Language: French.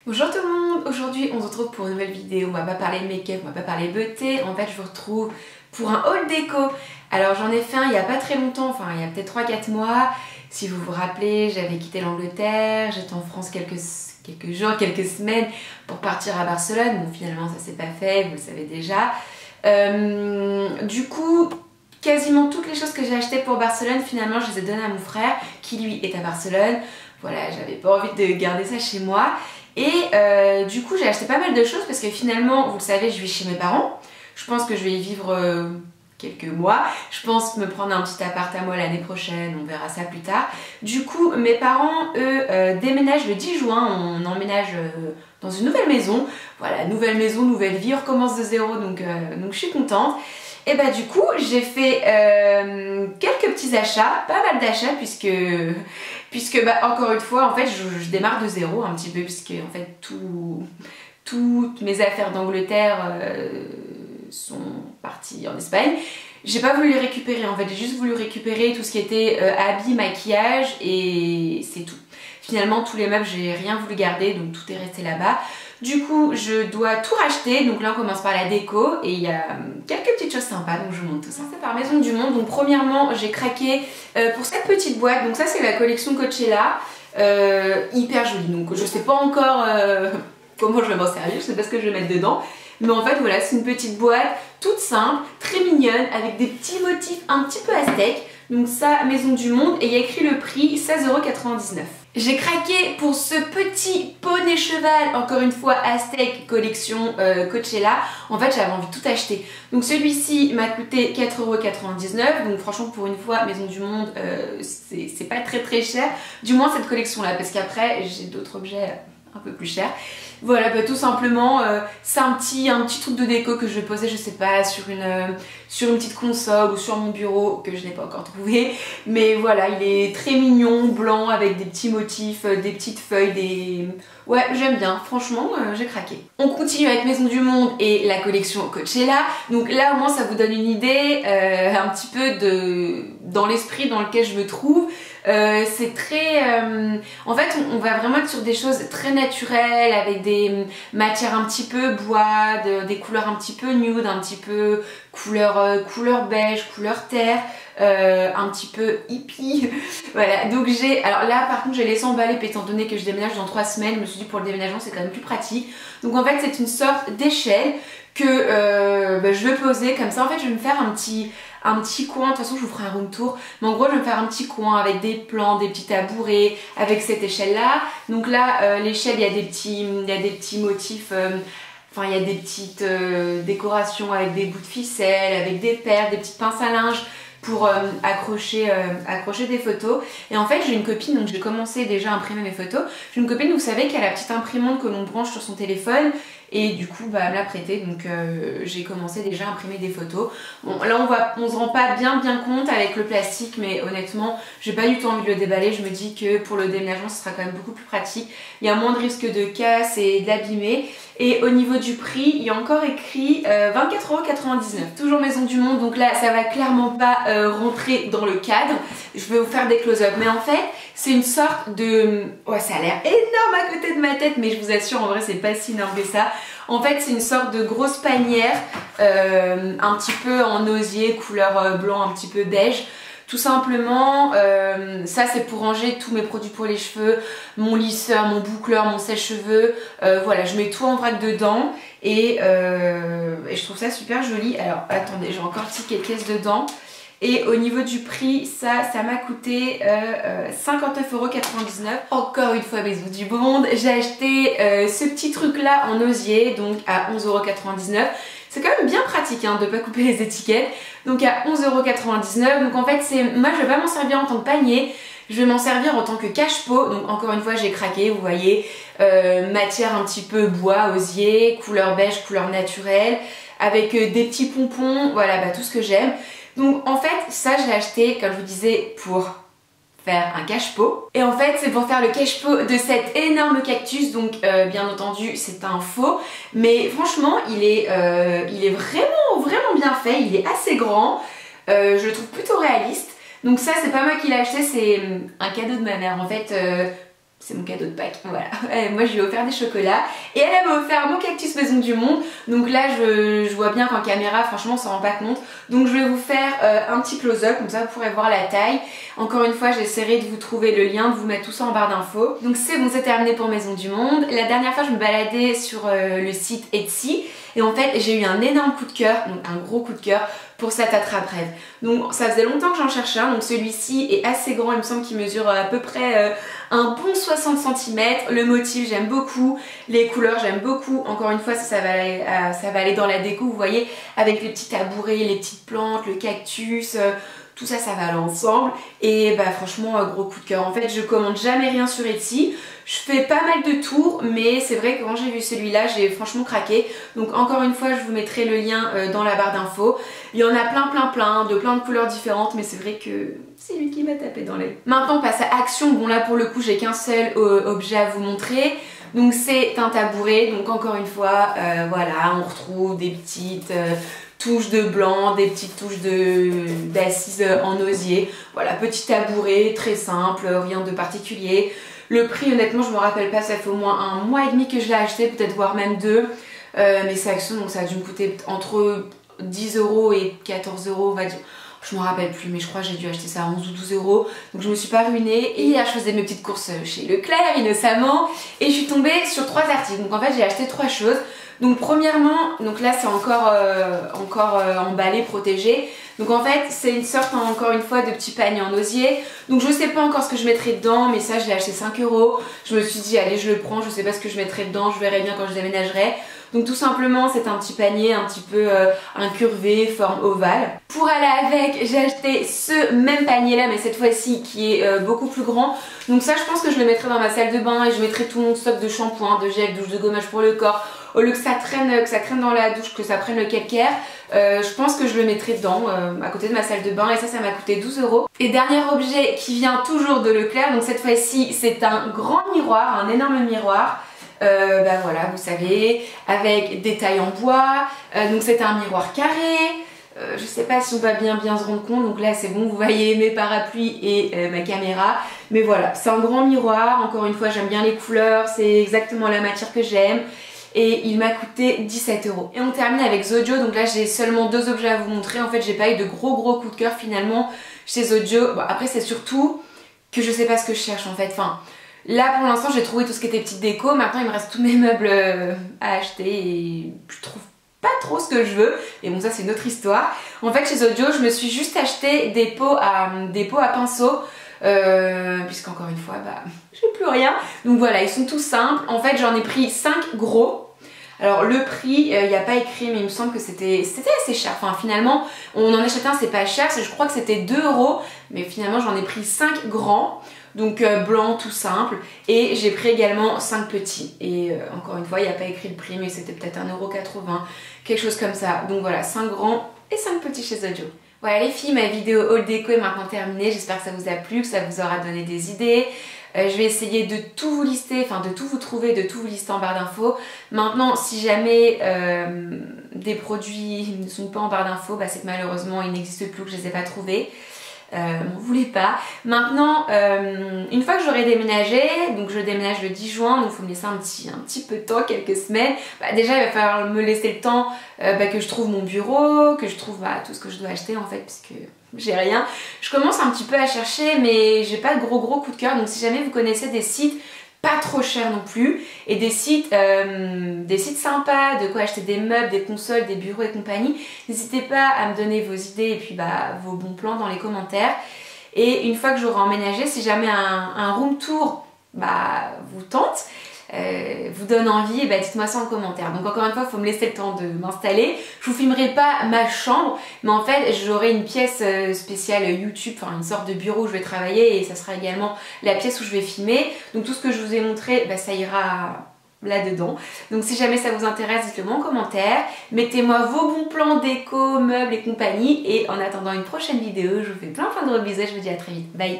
Bonjour tout le monde, aujourd'hui on se retrouve pour une nouvelle vidéo, on va pas parler make-up, on va pas parler beauté, en fait je vous retrouve pour un haul déco. Alors j'en ai fait un il y a pas très longtemps, enfin il y a peut-être 3-4 mois, si vous vous rappelez j'avais quitté l'Angleterre, j'étais en France quelques jours, quelques semaines pour partir à Barcelone, bon finalement ça s'est pas fait, vous le savez déjà. Du coup quasiment toutes les choses que j'ai achetées pour Barcelone finalement je les ai données à mon frère qui lui est à Barcelone. Voilà, j'avais pas envie de garder ça chez moi. Et du coup j'ai acheté pas mal de choses parce que finalement, vous le savez, je vis chez mes parents. Je pense que je vais y vivre quelques mois. Je pense me prendre un petit appart à moi l'année prochaine, on verra ça plus tard. Du coup, mes parents, eux, déménagent le 10 juin, on emménage dans une nouvelle maison. Voilà, nouvelle maison, nouvelle vie, on recommence de zéro, donc je suis contente. Et bah du coup j'ai fait quelques petits achats, pas mal d'achats puisque bah, encore une fois en fait je démarre de zéro un petit peu puisque en fait toutes mes affaires d'Angleterre sont parties en Espagne. J'ai pas voulu les récupérer en fait, j'ai juste voulu récupérer tout ce qui était habits, maquillage et c'est tout. Finalement tous les meubles j'ai rien voulu garder donc tout est resté là-bas. Du coup, je dois tout racheter. Donc là, on commence par la déco et il y a quelques petites choses sympas. Donc je vous montre tout ça. C'est par Maison du Monde. Donc premièrement, j'ai craqué pour cette petite boîte. Donc ça, c'est la collection Coachella. Hyper jolie. Donc je sais pas encore comment je vais m'en servir. Je sais pas ce que je vais mettre dedans. Mais en fait, voilà, c'est une petite boîte toute simple, très mignonne, avec des petits motifs un petit peu aztèques. Donc ça, Maison du Monde. Et il y a écrit le prix 16,99 €. J'ai craqué pour ce petit poney cheval, encore une fois Aztec collection Coachella. En fait j'avais envie de tout acheter. Donc celui-ci m'a coûté 4,99 €. Donc franchement pour une fois Maison du Monde c'est pas très cher. Du moins cette collection là parce qu'après j'ai d'autres objets un peu plus chers. Voilà, bah, tout simplement, c'est un petit truc de déco que je vais poser, je sais pas, sur une petite console ou sur mon bureau que je n'ai pas encore trouvé. Mais voilà, il est très mignon, blanc, avec des petits motifs, des petites feuilles, des... Ouais, j'aime bien, franchement, j'ai craqué. On continue avec Maison du Monde et la collection Coachella. Donc là, au moins, ça vous donne une idée un petit peu dans l'esprit dans lequel je me trouve. C'est très... en fait, on va vraiment être sur des choses très naturelles, avec des matières un petit peu bois, des couleurs un petit peu nude, un petit peu couleur beige, couleur terre, un petit peu hippie. Voilà, donc alors là par contre j'ai laissé emballer étant donné que je déménage dans 3 semaines, je me suis dit pour le déménagement c'est quand même plus pratique. Donc en fait c'est une sorte d'échelle que je vais poser comme ça. En fait je vais me faire un petit coin, de toute façon je vous ferai un room tour, mais en gros je vais me faire un petit coin avec des plans, des petits tabourets, avec cette échelle là. Donc là l'échelle il y a des petits motifs, enfin il y a des petites décorations avec des bouts de ficelle, avec des perles, des petites pinces à linge pour accrocher des photos. Et en fait j'ai une copine, donc j'ai commencé déjà à imprimer mes photos. J'ai une copine, vous savez, qui a la petite imprimante que l'on branche sur son téléphone et du coup bah, elle me l'a prêté, donc j'ai commencé déjà à imprimer des photos. Bon là on se rend pas bien compte avec le plastique, mais honnêtement j'ai pas du tout envie de le déballer. Je me dis que pour le déménagement ce sera quand même beaucoup plus pratique, il y a moins de risque de casse et d'abîmer. Et au niveau du prix, il y a encore écrit 24,99 €. Toujours Maison du Monde, donc là ça va clairement pas rentrer dans le cadre. Je vais vous faire des close-up, mais en fait c'est une sorte de... Ouais, ça a l'air énorme à côté de ma tête, mais je vous assure en vrai c'est pas si énorme que ça. En fait c'est une sorte de grosse panière, un petit peu en osier, couleur blanc un petit peu beige. Tout simplement, ça c'est pour ranger tous mes produits pour les cheveux, mon lisseur, mon boucleur, mon sèche-cheveux. Voilà, je mets tout en vrac dedans et je trouve ça super joli. Alors attendez, j'ai encore ticket caisse dedans. Et au niveau du prix, ça m'a coûté 59,99 €. Encore une fois Maison du Monde. J'ai acheté ce petit truc là en osier, donc à 11,99 €. C'est quand même bien pratique hein, de ne pas couper les étiquettes. Donc à 11,99 €. Donc en fait, moi je vais pas m'en servir en tant que panier. Je vais m'en servir en tant que cache-pot. Donc encore une fois, j'ai craqué, vous voyez. Matière un petit peu bois, osier, couleur beige, couleur naturelle. Avec des petits pompons, voilà, bah, tout ce que j'aime. Donc en fait, ça je l'ai acheté, comme je vous disais, pour faire un cache-pot. Et en fait c'est pour faire le cache-pot de cet énorme cactus. Donc bien entendu c'est un faux, mais franchement il est vraiment bien fait. Il est assez grand, je le trouve plutôt réaliste. Donc ça c'est pas moi qui l'ai acheté, c'est un cadeau de ma mère. En fait c'est mon cadeau de Pâques, voilà. Moi je lui ai offert des chocolats et elle m'a offert mon cactus maison du monde. Donc là je vois bien qu'en caméra franchement on s'en rend pas compte. Donc je vais vous faire un petit close-up, comme ça vous pourrez voir la taille. Encore une fois j'essaierai de vous trouver le lien, de vous mettre tout ça en barre d'infos. Donc c'est bon, c'est terminé pour Maison du Monde. La dernière fois je me baladais sur le site Etsy et en fait j'ai eu un énorme coup de cœur, donc un gros coup de cœur pour cet attrape-rêve. Donc ça faisait longtemps que j'en cherchais un, donc celui-ci est assez grand, il me semble qu'il mesure à peu près un bon 60 cm. Le motif j'aime beaucoup, les couleurs j'aime beaucoup. Encore une fois ça va aller dans la déco, vous voyez, avec les petits tabourets, les petites plantes, le cactus, tout ça, ça va aller ensemble. Et bah franchement gros coup de cœur. En fait je commande jamais rien sur Etsy. Je fais pas mal de tours, mais c'est vrai que quand j'ai vu celui-là, j'ai franchement craqué. Donc encore une fois, je vous mettrai le lien dans la barre d'infos. Il y en a plein, de plein de couleurs différentes, mais c'est vrai que c'est lui qui m'a tapé dans l'œil. Maintenant, on passe à Action. Bon là, pour le coup, j'ai qu'un seul objet à vous montrer. Donc c'est un tabouret. Donc encore une fois, voilà, on retrouve des petites... touches de blanc, des petites touches d'assises en osier. Voilà, petit tabouret, très simple, rien de particulier. Le prix, honnêtement, je me rappelle pas, ça fait au moins 1 mois et demi que je l'ai acheté, peut-être voire même 2. Mais c'est Action, donc ça a dû me coûter entre 10 € et 14 €, on va dire. Je me rappelle plus, mais je crois que j'ai dû acheter ça à 11 ou 12 €. Donc je me suis pas ruinée. Et hier, je faisais mes petites courses chez Leclerc, innocemment. Et je suis tombée sur 3 articles. Donc en fait, j'ai acheté 3 choses. Donc premièrement, donc là c'est encore emballé, protégé. Donc en fait c'est une sorte encore une fois de petit panier en osier. Donc je sais pas encore ce que je mettrai dedans, mais ça je l'ai acheté 5 €. Je me suis dit allez je le prends, je sais pas ce que je mettrai dedans, je verrai bien quand je déménagerai. Donc tout simplement c'est un petit panier un petit peu incurvé, forme ovale. Pour aller avec, j'ai acheté ce même panier là, mais cette fois-ci qui est beaucoup plus grand. Donc ça je pense que je le mettrai dans ma salle de bain et je mettrai tout mon stock de shampoing, de gel, douche, de gommage pour le corps. Au lieu que ça traîne dans la douche, que ça prenne le calcaire, je pense que je le mettrai dedans, à côté de ma salle de bain, et ça m'a coûté 12 €. Et dernier objet qui vient toujours de Leclerc, donc cette fois-ci c'est un grand miroir, un énorme miroir. Bah voilà, vous savez, avec des tailles en bois, donc c'est un miroir carré. Je sais pas si on va bien se rendre compte, donc là c'est bon, vous voyez mes parapluies et ma caméra. Mais voilà, c'est un grand miroir, encore une fois j'aime bien les couleurs, c'est exactement la matière que j'aime. Et il m'a coûté 17 €. Et on termine avec Zodio, donc là j'ai seulement 2 objets à vous montrer. En fait j'ai pas eu de gros coup de cœur finalement chez Zodio. Bon, après c'est surtout que je sais pas ce que je cherche en fait. Enfin, là pour l'instant j'ai trouvé tout ce qui était petite déco. Maintenant il me reste tous mes meubles à acheter et je trouve pas trop ce que je veux. Et bon ça c'est une autre histoire. En fait chez Zodio je me suis juste acheté des pots à pinceau. Puisqu'encore une fois bah j'ai plus rien, donc voilà, ils sont tous simples. En fait j'en ai pris 5 gros. Alors le prix, il n'y a pas écrit, mais il me semble que c'était assez cher. Enfin finalement on en achète un, c'est pas cher, je crois que c'était 2 €, mais finalement j'en ai pris 5 grands, donc blanc tout simple, et j'ai pris également 5 petits. Et encore une fois il n'y a pas écrit le prix, mais c'était peut-être 1,80 €, quelque chose comme ça. Donc voilà, 5 grands et 5 petits chez Zodio. Voilà les filles, ma vidéo haul déco est maintenant terminée, j'espère que ça vous a plu, que ça vous aura donné des idées. Je vais essayer de tout vous lister, enfin de tout vous trouver, de tout vous lister en barre d'infos. Maintenant, si jamais des produits ne sont pas en barre d'infos, bah, c'est que malheureusement ils n'existent plus, que je ne les ai pas trouvés. M'en voulez pas. Maintenant, une fois que j'aurai déménagé, donc je déménage le 10 juin, donc il faut me laisser un petit peu de temps, quelques semaines. Bah, déjà il va falloir me laisser le temps que je trouve mon bureau, que je trouve tout ce que je dois acheter en fait, puisque j'ai rien. Je commence un petit peu à chercher, mais j'ai pas de gros coup de cœur. Donc si jamais vous connaissez des sites pas trop chers non plus, et des sites sympas, de quoi acheter des meubles, des consoles, des bureaux et compagnie, n'hésitez pas à me donner vos idées et puis vos bons plans dans les commentaires. Et une fois que j'aurai emménagé, si jamais un room tour vous tente, vous donne envie, dites-moi ça en commentaire. Donc encore une fois, il faut me laisser le temps de m'installer. Je vous filmerai pas ma chambre, mais en fait j'aurai une pièce spéciale YouTube, enfin une sorte de bureau où je vais travailler, et ça sera également la pièce où je vais filmer. Donc tout ce que je vous ai montré, ça ira là-dedans. Donc si jamais ça vous intéresse, dites-le moi en commentaire. Mettez-moi vos bons plans déco, meubles et compagnie. Et en attendant une prochaine vidéo, je vous fais plein de gros bisous et je vous dis à très vite. Bye!